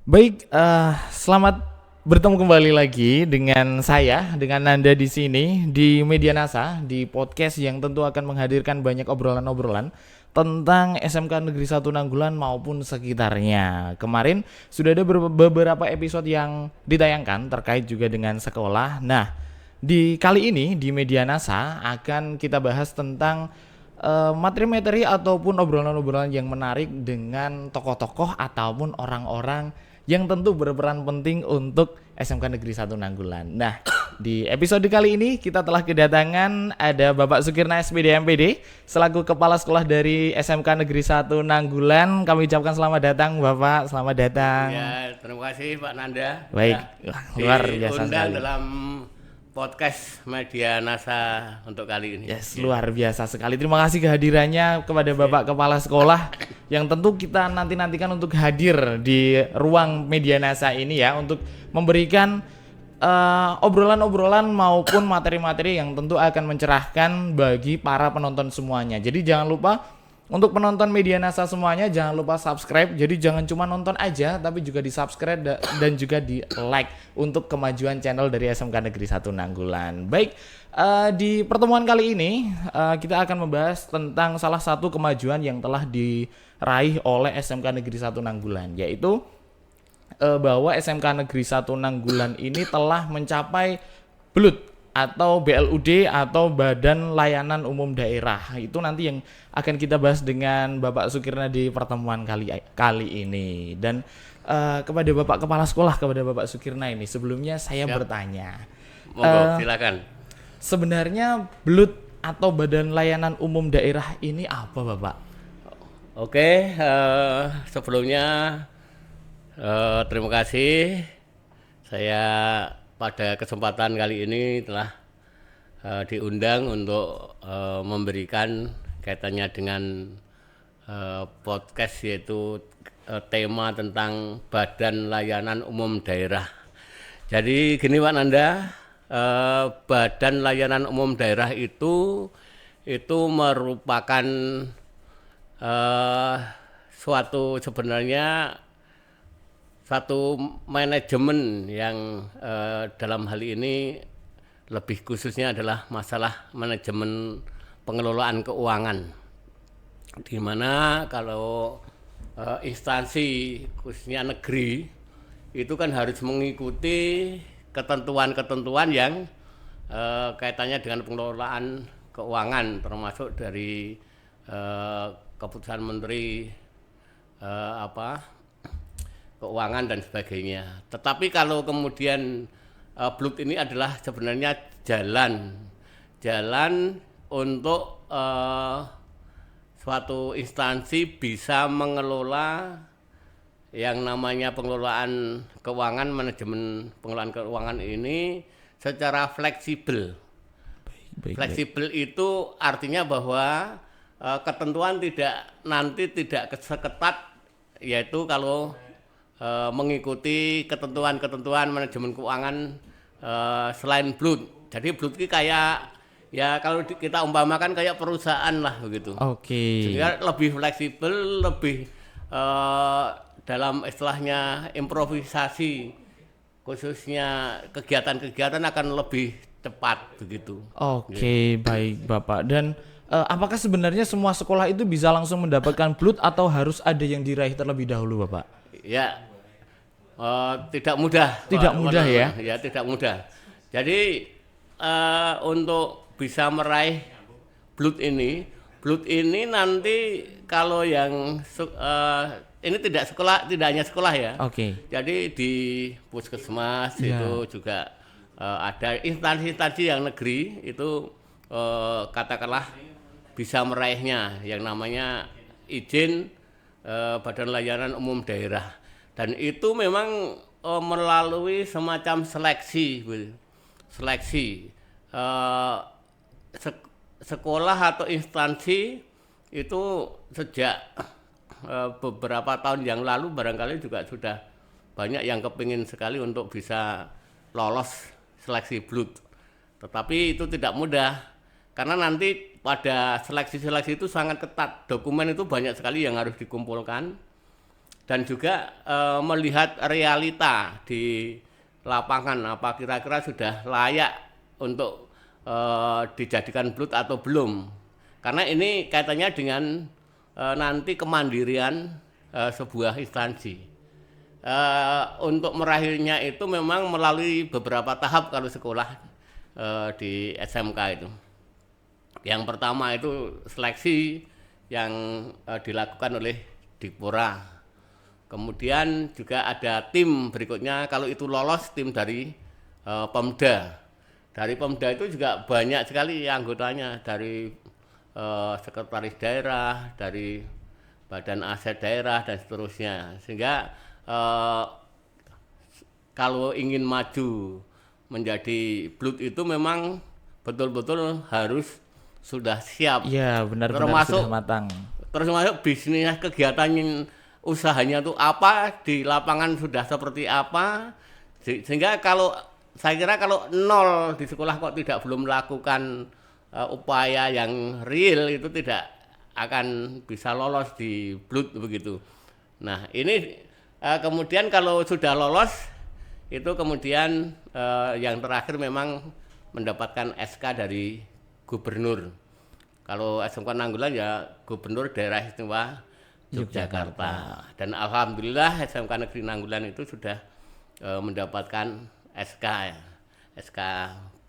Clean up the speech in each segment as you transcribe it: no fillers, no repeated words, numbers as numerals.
Baik, selamat bertemu kembali lagi dengan saya, dengan Nanda di sini di Media NASA, di podcast yang tentu akan menghadirkan banyak obrolan-obrolan tentang SMK Negeri 1 Nanggulan maupun sekitarnya. Kemarin sudah ada beberapa episode yang ditayangkan terkait juga dengan sekolah. Nah, di kali ini di Media NASA akan kita bahas tentang materi-materi ataupun obrolan-obrolan yang menarik dengan tokoh-tokoh ataupun orang-orang yang tentu berperan penting untuk SMK Negeri 1 Nanggulan. Nah, di episode kali ini kita telah kedatangan ada Bapak Sukirna SPD MPD selaku Kepala Sekolah dari SMK Negeri 1 Nanggulan. Kami ucapkan selamat datang Bapak, selamat datang. Ya, terima kasih Pak Nanda. Baik, ya, luar biasa sekali. Dalam podcast Media NASA untuk kali ini. Yes, luar biasa sekali. Terima kasih kehadirannya kepada Bapak Kepala Sekolah yang tentu kita nantikan untuk hadir di ruang Media NASA ini ya untuk memberikan obrolan-obrolan maupun materi-materi yang tentu akan mencerahkan bagi para penonton semuanya. Jadi jangan lupa untuk penonton Media NASA semuanya jangan lupa subscribe. Jadi jangan cuma nonton aja tapi juga di subscribe dan juga di like untuk kemajuan channel dari SMK Negeri 1 Nanggulan. Baik, di pertemuan kali ini kita akan membahas tentang salah satu kemajuan yang telah diraih oleh SMK Negeri 1 Nanggulan, yaitu bahwa SMK Negeri 1 Nanggulan ini telah mencapai BLUD atau BLUD atau Badan Layanan Umum Daerah. Itu nanti yang akan kita bahas dengan Bapak Sukirna di pertemuan kali ini. Dan kepada Bapak Kepala Sekolah, kepada Bapak Sukirna ini sebelumnya saya bertanya. Monggo, silakan. Sebenarnya BLUD atau Badan Layanan Umum Daerah ini apa, Bapak? Oke, sebelumnya terima kasih. Saya pada kesempatan kali ini telah diundang untuk memberikan kaitannya dengan podcast, yaitu tema tentang Badan Layanan Umum Daerah. Jadi gini Pak Nanda, Badan Layanan Umum Daerah itu merupakan sebenarnya satu manajemen yang dalam hal ini lebih khususnya adalah masalah manajemen pengelolaan keuangan, di mana kalau instansi khususnya negeri itu kan harus mengikuti ketentuan-ketentuan yang kaitannya dengan pengelolaan keuangan, termasuk dari keputusan Menteri Keuangan dan sebagainya. Tetapi kalau kemudian BLUD ini adalah sebenarnya jalan untuk suatu instansi bisa mengelola yang namanya pengelolaan keuangan, manajemen pengelolaan keuangan ini secara fleksibel. Fleksibel itu artinya bahwa ketentuan tidak seketat, yaitu kalau mengikuti ketentuan-ketentuan manajemen keuangan selain BLUD. Jadi BLUD ini kayak ya kalau kita umpamakan kayak perusahaan lah begitu. Oke. Sehingga lebih fleksibel, lebih dalam istilahnya improvisasi, khususnya kegiatan-kegiatan akan lebih cepat begitu. Oke, baik Bapak. Dan apakah sebenarnya semua sekolah itu bisa langsung mendapatkan BLUD atau harus ada yang diraih terlebih dahulu, Bapak? Ya, tidak mudah. Tidak mudah ya? Ya, tidak mudah. Jadi untuk bisa meraih BLUD ini nanti kalau yang ini tidak hanya sekolah ya. Oke. Jadi di puskesmas itu juga ada instansi-instansi yang negeri itu katakanlah bisa meraihnya yang namanya izin Badan Layanan Umum Daerah, dan itu memang melalui semacam seleksi sekolah atau instansi itu sejak beberapa tahun yang lalu barangkali juga sudah banyak yang kepingin sekali untuk bisa lolos seleksi BLUD, tetapi itu tidak mudah karena nanti pada seleksi itu sangat ketat, dokumen itu banyak sekali yang harus dikumpulkan. dan juga melihat realita di lapangan, apa kira-kira sudah layak untuk dijadikan BLUT atau belum. Karena ini kaitannya dengan nanti kemandirian sebuah instansi. Untuk meraihnya itu memang melalui beberapa tahap kalau sekolah di SMK itu. Yang pertama itu seleksi yang dilakukan oleh Dikpora. Kemudian juga ada tim berikutnya, kalau itu lolos tim dari Pemda. Dari Pemda itu juga banyak sekali anggotanya, dari sekretaris daerah, dari badan aset daerah dan seterusnya. Sehingga kalau ingin maju menjadi BLUT itu memang betul-betul harus sudah siap. Iya, benar-benar sudah matang. Termasuk bisnis kegiatan usahanya itu apa, di lapangan sudah seperti apa. Sehingga kalau saya kira kalau nol di sekolah kok belum melakukan upaya yang real, itu tidak akan bisa lolos di BLUT begitu. Nah, ini kemudian kalau sudah lolos itu kemudian yang terakhir memang mendapatkan SK dari gubernur. Kalau SMK Nanggulan ya Gubernur Daerah Istimewa Yogyakarta. Dan alhamdulillah SMK Negeri Nanggulan itu sudah mendapatkan SK ya. SK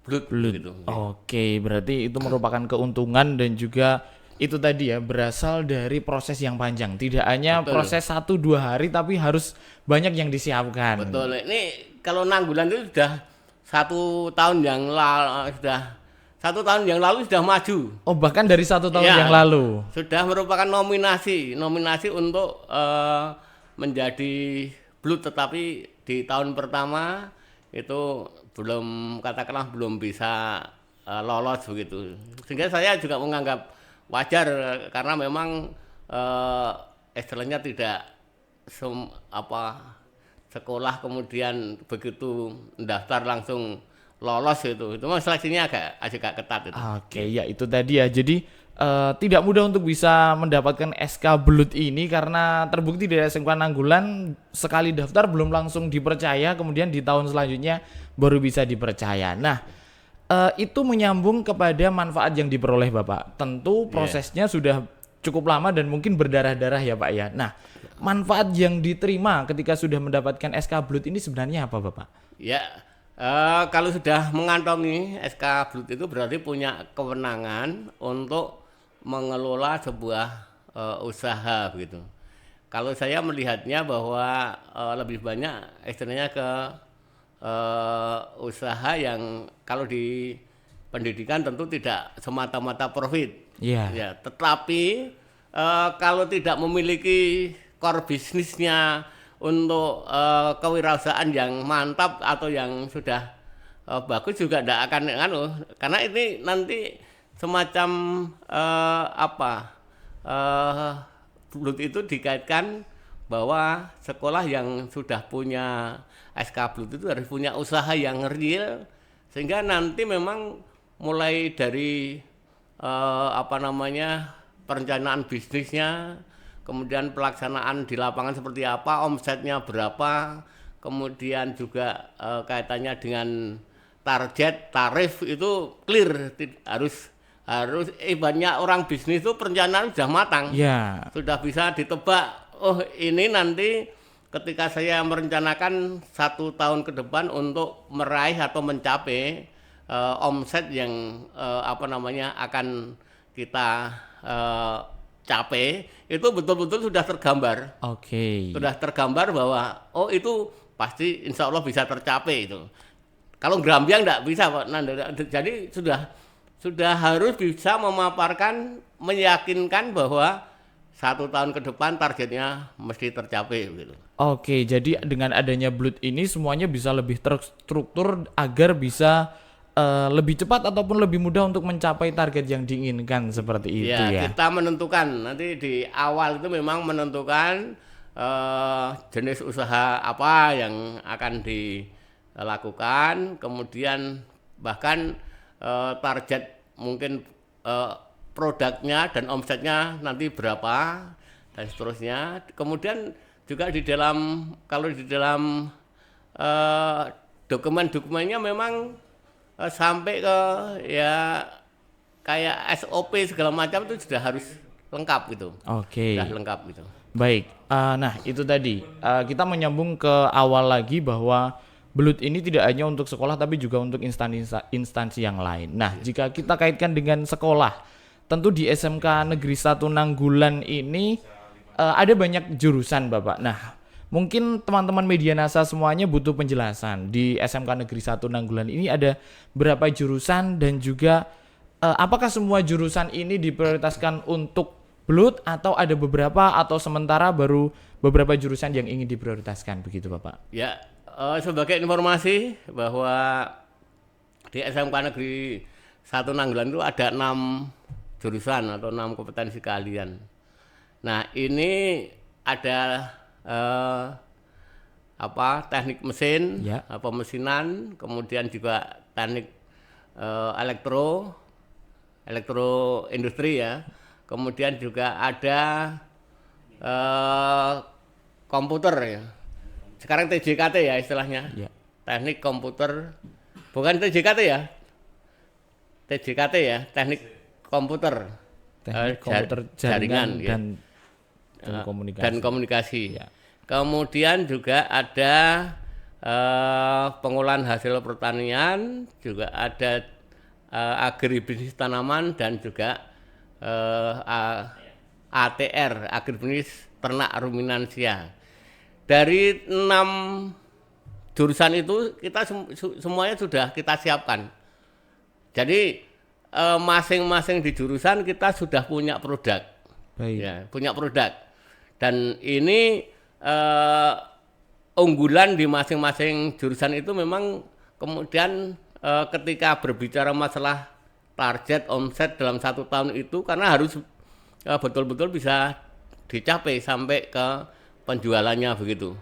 BLUT gitu. Oke, berarti itu merupakan keuntungan dan juga itu tadi ya berasal dari proses yang panjang. Tidak hanya proses 1-2 hari tapi harus banyak yang disiapkan. Betul. Ini kalau Nanggulan itu sudah 1 tahun yang lalu sudah maju. Oh, bahkan dari 1 tahun yang lalu sudah merupakan nominasi untuk menjadi BLUT, tetapi di tahun pertama itu belum bisa lolos begitu. Sehingga saya juga menganggap wajar karena memang istilahnya tidak sekolah kemudian begitu daftar langsung lolos itu memang seleksinya agak ketat itu. Oke, ya itu tadi ya. Jadi tidak mudah untuk bisa mendapatkan SK BLUT ini karena terbukti dari SMK Nanggulan sekali daftar belum langsung dipercaya, kemudian di tahun selanjutnya baru bisa dipercaya. Nah, itu menyambung kepada manfaat yang diperoleh Bapak. Tentu prosesnya sudah cukup lama dan mungkin berdarah-darah ya Pak ya. Nah, manfaat yang diterima ketika sudah mendapatkan SK BLUT ini sebenarnya apa Bapak? Ya, kalau sudah mengantongi SK BLUT itu berarti punya kewenangan untuk mengelola sebuah usaha begitu. Kalau saya melihatnya bahwa lebih banyak istilahnya ke usaha yang kalau di pendidikan tentu tidak semata-mata profit. Ya, tetapi kalau tidak memiliki core bisnisnya untuk kewirausahaan yang mantap atau yang sudah bagus juga tidak akan karena ini nanti semacam BLUT itu dikaitkan bahwa sekolah yang sudah punya SK BLUT itu harus punya usaha yang real, sehingga nanti memang mulai dari perencanaan bisnisnya, kemudian pelaksanaan di lapangan seperti apa, omsetnya berapa, kemudian juga kaitannya dengan target, tarif itu clear, harus banyak orang bisnis itu perencanaan sudah matang, sudah bisa ditebak. Oh, ini nanti ketika saya merencanakan 1 tahun ke depan untuk meraih atau mencapai omset yang akan kita capai, itu betul-betul sudah tergambar. Sudah tergambar bahwa oh itu pasti insya Allah bisa tercapai itu. Kalau gerambiang enggak bisa Pak. Jadi sudah harus bisa memaparkan, meyakinkan bahwa 1 tahun ke depan targetnya mesti tercapai gitu. Oke, jadi dengan adanya BLUT ini semuanya bisa lebih terstruktur agar bisa lebih cepat ataupun lebih mudah untuk mencapai target yang diinginkan seperti itu ya. Kita menentukan nanti di awal itu memang menentukan jenis usaha apa yang akan dilakukan, kemudian bahkan target mungkin produknya dan omsetnya nanti berapa dan seterusnya. Kemudian juga di dalam kalau di dalam dokumen-dokumennya memang sampai ke ya kayak SOP segala macam itu sudah harus lengkap gitu. Oke. Sudah lengkap gitu. Baik, nah itu tadi kita menyambung ke awal lagi bahwa Belut ini tidak hanya untuk sekolah tapi juga untuk instansi yang lain. Nah, jika kita kaitkan dengan sekolah, tentu di SMK Negeri 1 Nanggulan ini ada banyak jurusan, Bapak. Nah, mungkin teman-teman media NASA semuanya butuh penjelasan. Di SMK Negeri 1 Nanggulan ini ada berapa jurusan dan juga apakah semua jurusan ini diprioritaskan untuk Belut atau ada beberapa atau sementara baru beberapa jurusan yang ingin diprioritaskan begitu, Bapak? Ya, sebagai informasi bahwa di SMK Negeri 1 Nanggulan itu ada 6 jurusan atau 6 kompetensi keahlian. Nah, ini ada teknik mesin, Ya. pemesinan, kemudian juga teknik elektro industri ya. Kemudian juga ada komputer ya. Sekarang TJKT ya istilahnya. Ya. Teknik komputer, bukan TJKT ya. TJKT ya, teknik komputer. Teknik komputer jaringan ya. dan komunikasi. Dan komunikasi. Ya. Kemudian juga ada pengolahan hasil pertanian, juga ada agribisnis tanaman dan juga ATR, agribisnis ternak ruminansia. Dari 6 jurusan itu kita semuanya sudah kita siapkan. Jadi masing-masing di jurusan kita sudah punya produk. Baik. Ya, punya produk. Dan ini unggulan di masing-masing jurusan itu memang kemudian ketika berbicara masalah target omset dalam 1 tahun itu karena harus betul-betul bisa dicapai sampai ke penjualannya begitu.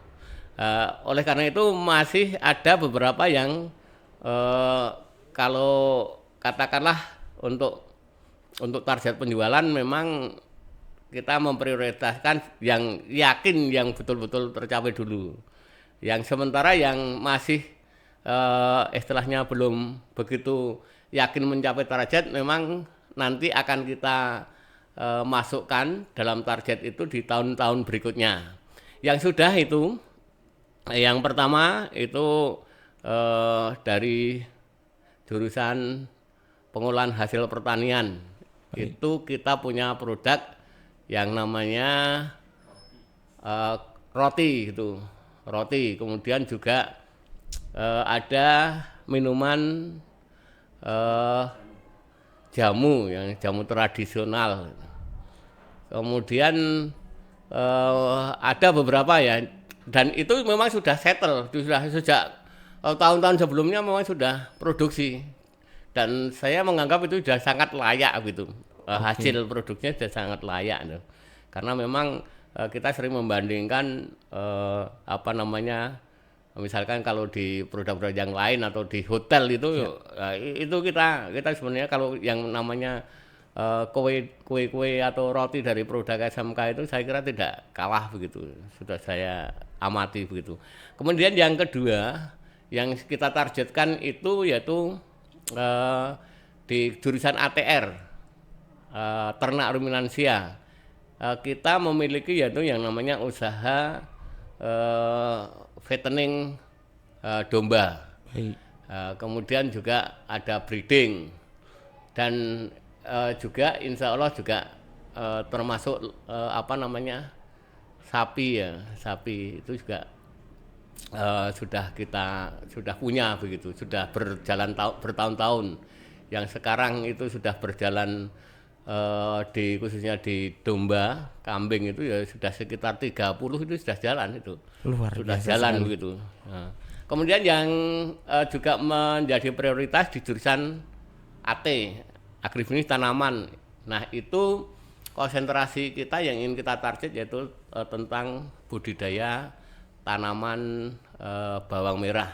Oleh karena itu masih ada beberapa yang kalau katakanlah untuk target penjualan memang kita memprioritaskan yang yakin yang betul-betul tercapai dulu. Yang sementara yang masih istilahnya belum begitu yakin mencapai target memang nanti akan kita masukkan dalam target itu di tahun-tahun berikutnya. Yang sudah itu yang pertama itu dari jurusan pengolahan hasil pertanian. Baik. Itu kita punya produk yang namanya roti gitu. Roti, kemudian juga ada minuman jamu yang jamu tradisional. Kemudian ada beberapa ya, dan itu memang sudah settle, sudah sejak tahun-tahun sebelumnya memang sudah produksi, dan saya menganggap itu sudah sangat layak gitu. Hasil produknya sudah sangat layak, karena memang kita sering membandingkan misalkan kalau di produk-produk yang lain atau di hotel itu, itu kita sebenarnya kalau yang namanya kue atau roti dari produk SMK itu saya kira tidak kalah begitu, sudah saya amati begitu. Kemudian yang kedua yang kita targetkan itu yaitu di jurusan ATR, ternak ruminansia. Kita memiliki yaitu yang namanya usaha fattening domba. Kemudian juga ada breeding dan juga insya Allah juga termasuk sapi ya, sapi itu juga sudah punya begitu, sudah berjalan bertahun-tahun. Yang sekarang itu sudah berjalan khususnya di domba, kambing itu ya sudah sekitar 30 itu sudah jalan itu. Sudah jalan sekali. Begitu. Nah, kemudian yang juga menjadi prioritas di jurusan AT, agribisnis tanaman. Nah, itu konsentrasi kita yang ingin kita target yaitu tentang budidaya tanaman bawang merah.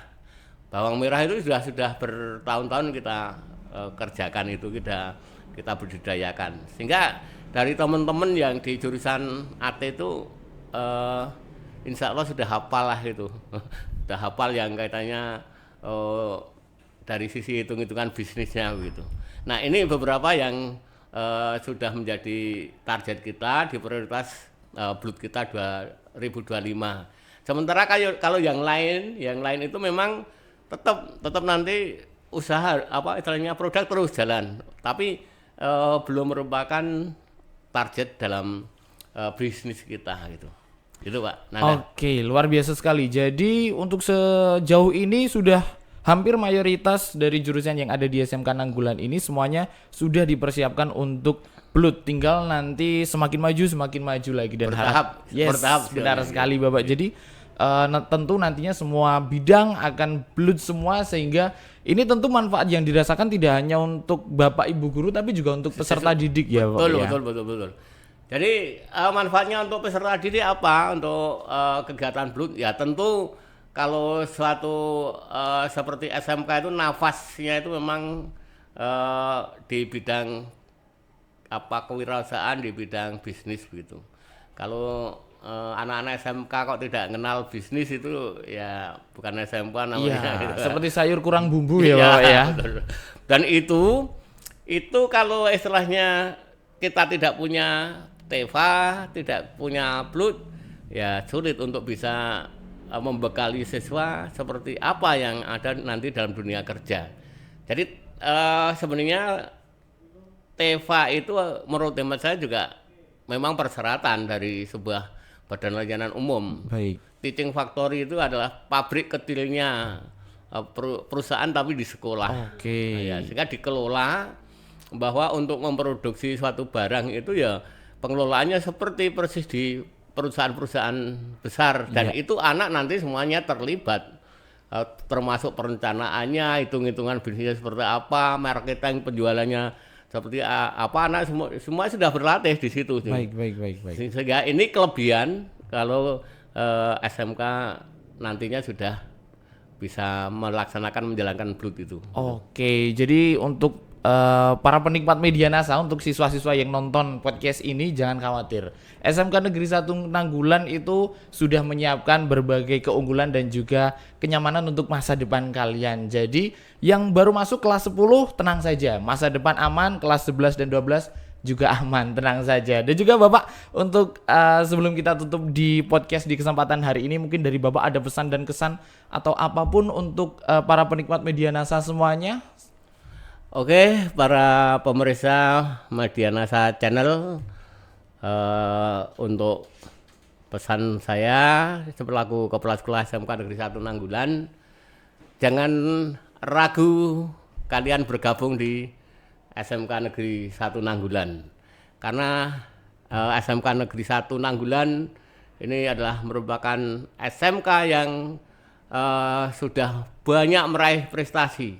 Bawang merah itu sudah bertahun-tahun kita kerjakan itu, kita budidayakan, sehingga dari teman-teman yang di jurusan AT itu insya Allah sudah hafal lah itu. Sudah hafal yang kaitannya dari sisi hitung-hitungan bisnisnya gitu. Nah ini beberapa yang sudah menjadi target kita di prioritas Blut kita 2025. Sementara kalau yang lain itu memang tetap nanti usaha istilahnya produk terus jalan, tapi belum merupakan target dalam bisnis kita gitu. Itu Pak Nanda. Oke, luar biasa sekali. Jadi untuk sejauh ini sudah hampir mayoritas dari jurusan yang ada di SMK Nanggulan ini semuanya sudah dipersiapkan untuk Blut. Tinggal nanti semakin maju lagi dan bertahap. Benar sekali Bapak. Jadi tentu nantinya semua bidang akan Blut semua, sehingga ini tentu manfaat yang dirasakan tidak hanya untuk Bapak Ibu guru tapi juga untuk peserta didik ya Pak. Betul. Jadi manfaatnya untuk peserta didik apa? Untuk kegiatan Blut ya tentu kalau suatu seperti SMK itu nafasnya itu memang di bidang kewirausahaan, di bidang bisnis begitu. Kalau anak-anak SMK kok tidak kenal bisnis itu ya bukan SMK namanya. Iya, gitu. seperti sayur kurang bumbu ya Pak ya. Betul. Dan itu kalau istilahnya kita tidak punya TEVA, tidak punya Blut, ya sulit untuk bisa membekali siswa seperti apa yang ada nanti dalam dunia kerja. Jadi sebenarnya TEVA itu menurut hemat saya juga memang persyaratan dari sebuah badan layanan umum. Baik. Teaching factory itu adalah pabrik kecilnya perusahaan tapi di sekolah. Oke. Nah, ya, sehingga dikelola bahwa untuk memproduksi suatu barang itu ya pengelolaannya seperti persis di perusahaan-perusahaan besar dan itu anak nanti semuanya terlibat. Termasuk perencanaannya, hitung-hitungan bisnisnya seperti apa, marketing, penjualannya seperti apa, anak semua sudah berlatih di situ. Baik. Sehingga ini kelebihan kalau SMK nantinya sudah bisa melaksanakan menjalankan Blut itu. Oke, jadi untuk para penikmat media NASA, untuk siswa-siswa yang nonton podcast ini jangan khawatir. SMK Negeri 1 Nanggulan itu sudah menyiapkan berbagai keunggulan dan juga kenyamanan untuk masa depan kalian. Jadi yang baru masuk kelas 10 tenang saja, masa depan aman, kelas 11 dan 12 juga aman, tenang saja. Dan juga Bapak, untuk sebelum kita tutup di podcast di kesempatan hari ini, mungkin dari Bapak ada pesan dan kesan atau apapun untuk para penikmat media NASA semuanya. Oke, para pemirsa Media NASA Channel, untuk pesan saya selaku Kepala Sekolah SMK Negeri 1 Nanggulan, jangan ragu kalian bergabung di SMK Negeri 1 Nanggulan. Karena SMK Negeri 1 Nanggulan ini adalah merupakan SMK yang sudah banyak meraih prestasi,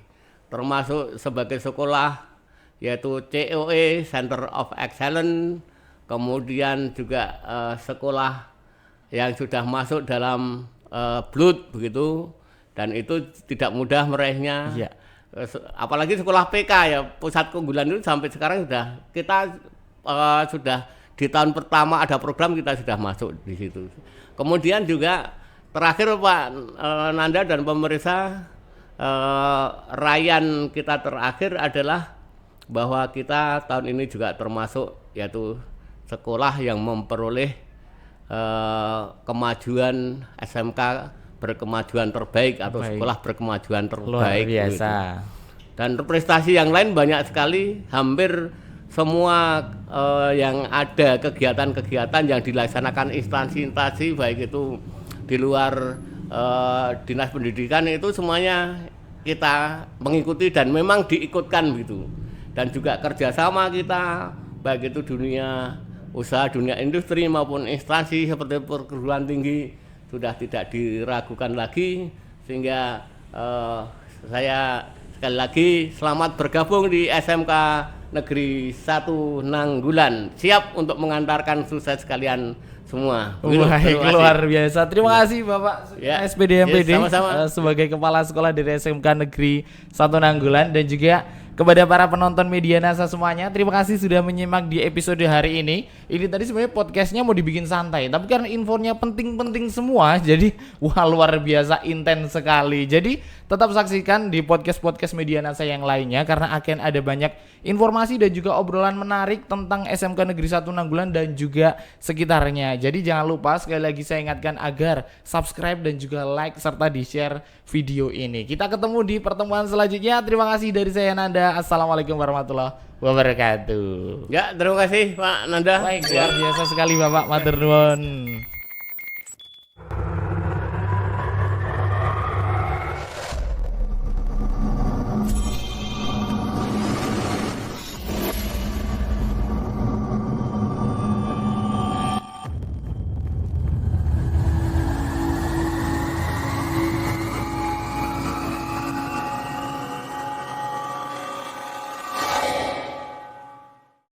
termasuk sebagai sekolah yaitu COE Center of Excellence, kemudian juga sekolah yang sudah masuk dalam Blut begitu, dan itu tidak mudah meraihnya. Iya. Apalagi sekolah PK ya, pusat keunggulan itu sampai sekarang kita sudah di tahun pertama ada program kita sudah masuk di situ. Kemudian juga terakhir Pak Nanda dan pemirsa, rayan kita terakhir adalah bahwa kita tahun ini juga termasuk yaitu sekolah yang memperoleh kemajuan SMK berkemajuan terbaik atau sekolah berkemajuan terbaik. Luar biasa. Gitu. Dan prestasi yang lain banyak sekali, hampir semua yang ada kegiatan-kegiatan yang dilaksanakan instansi-instansi baik itu di luar dinas pendidikan itu semuanya kita mengikuti dan memang diikutkan gitu. Dan juga kerjasama kita baik itu dunia usaha, dunia industri maupun instansi seperti perguruan tinggi sudah tidak diragukan lagi, sehingga saya sekali lagi selamat bergabung di SMK Negeri 1 Nanggulan, siap untuk mengantarkan sukses kalian semua. Baik, luar biasa. Terima kasih Bapak SPD MPD sama-sama. Sebagai Kepala Sekolah dari SMK Negeri 1 Nanggulan, dan juga kepada para penonton Media NASA semuanya, terima kasih sudah menyimak di episode hari ini. Ini tadi sebenarnya podcastnya mau dibikin santai, tapi karena infonya penting-penting semua, jadi wah luar biasa intens sekali. Jadi tetap saksikan di podcast-podcast Media NASA yang lainnya karena akan ada banyak informasi dan juga obrolan menarik tentang SMK Negeri 1 Nanggulan dan juga sekitarnya. Jadi jangan lupa sekali lagi saya ingatkan agar subscribe dan juga like serta di-share video ini. Kita ketemu di pertemuan selanjutnya. Terima kasih dari saya Nanda. Assalamualaikum warahmatullahi wabarakatuh. Ya, terima kasih Pak Nanda. Baik, luar biasa sekali Bapak. Matur nuwun.